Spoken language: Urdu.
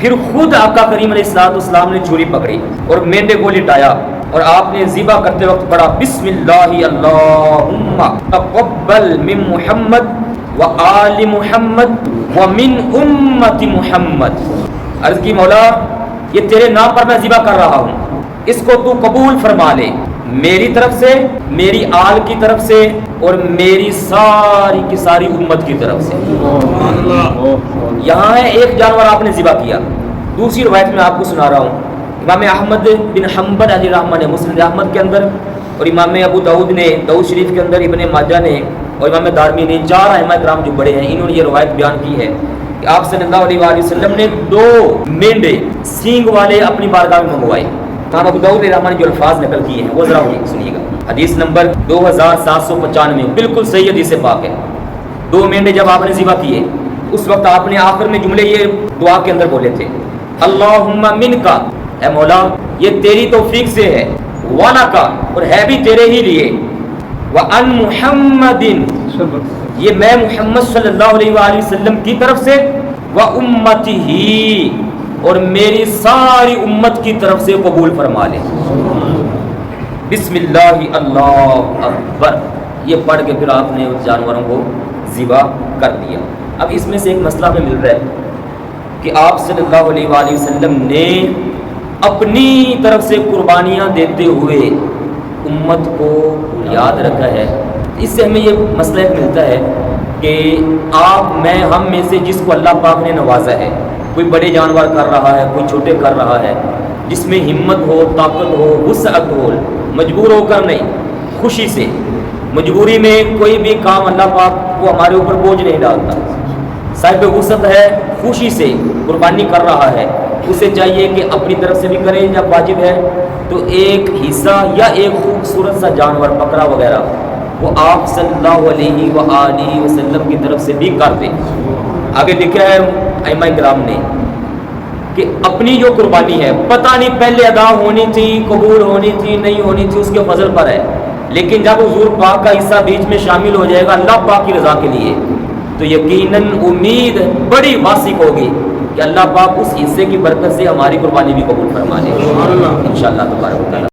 پھر خود آقا کریم علیہ السلام نے چھری پکڑی اور مینڈے کو لٹایا اور آپ نے ذبح کرتے وقت پڑھا بسم اللہ اللہم تقبل من محمد و آل محمد و من امت محمد. عرض کی مولا یہ تیرے نام پر میں ذبح کر رہا ہوں، اس کو تو قبول فرما لے میری طرف سے، میری آل کی طرف سے اور میری ساری کی ساری امت کی طرف سے. یہاں ہے ایک جانور آپ نے ذبح کیا. دوسری روایت میں آپ کو سنا رہا ہوں، امام احمد بن حنبل علیہ رحمہ نے مسند احمد کے اندر اور امام ابو داؤد نے داؤد شریف کے اندر، ابن ماجہ نے اور امام دارمی نے، 4 ائمہ کرام جو بڑے ہیں انہوں نے یہ روایت بیان کی ہے کہ آپ صلی اللہ علیہ وآلہ وسلم نے 2 مینڈے سینگ والے اپنی بارگاہ میں منگوائے. امام ابو داؤد علیہ رحمہ نے جو الفاظ نقل کیے ہیں وہ ذرا سنیے گا. حدیث نمبر 2795 بالکل صحیح حدیث پاک ہے. 2 مینڈے جب آپ نے ذبح کیے اس وقت آپ نے آخر میں جملے یہ دعا کے اندر بولے تھے، اللہم من کا، اے مولا یہ تیری توفیق سے ہے، والا کا اور ہے بھی تیرے ہی لیے، وَأَن مُحَمَّدٍ یہ میں محمد صلی اللہ علیہ وآلہ وسلم کی طرف سے، وَأُمَّتِهِ اور میری ساری امت کی طرف سے قبول فرما لے. بسم اللہ اللہ اکبر یہ پڑھ کے پھر آپ نے اس جانوروں کو ذبح کر دیا. اب اس میں سے ایک مسئلہ ہمیں مل رہا ہے کہ آپ صلی اللہ علیہ وآلہ وسلم نے اپنی طرف سے قربانیاں دیتے ہوئے امت کو یاد رکھا ہے. اس سے ہمیں یہ مسئلہ ایک ملتا ہے کہ آپ میں ہم میں سے جس کو اللہ پاک نے نوازا ہے، کوئی بڑے جانور کر رہا ہے، کوئی چھوٹے کر رہا ہے، جس میں ہمت ہو، طاقت ہو، وسعت ہو، مجبور ہو کر نہیں، خوشی سے. مجبوری میں کوئی بھی کام اللہ پاک کو ہمارے اوپر بوجھ نہیں ڈالتا. صاحب وسعت ہے، خوشی سے قربانی کر رہا ہے، اسے چاہیے کہ اپنی طرف سے بھی کرے. جب واجب ہے تو ایک حصہ یا ایک خوبصورت سا جانور بکرا وغیرہ وہ آپ صلی اللہ علیہ وآلہ وسلم کی طرف سے بھی کر دیں. آگے لکھا ہے ائمہ کرام نے کہ اپنی جو قربانی ہے پتہ نہیں پہلے ادا ہونی تھی، قبول ہونی تھی، نہیں ہونی تھی، اس کے فضل پر ہے، لیکن جب حضور پاک کا حصہ بیچ میں شامل ہو جائے گا اللہ پاک کی رضا کے لیے تو یقیناً امید بڑی واسع ہوگی کہ اللہ پاک اس حصے کی برکت سے ہماری قربانی بھی قبول فرما لے انشاءاللہ تبارک و تعالی.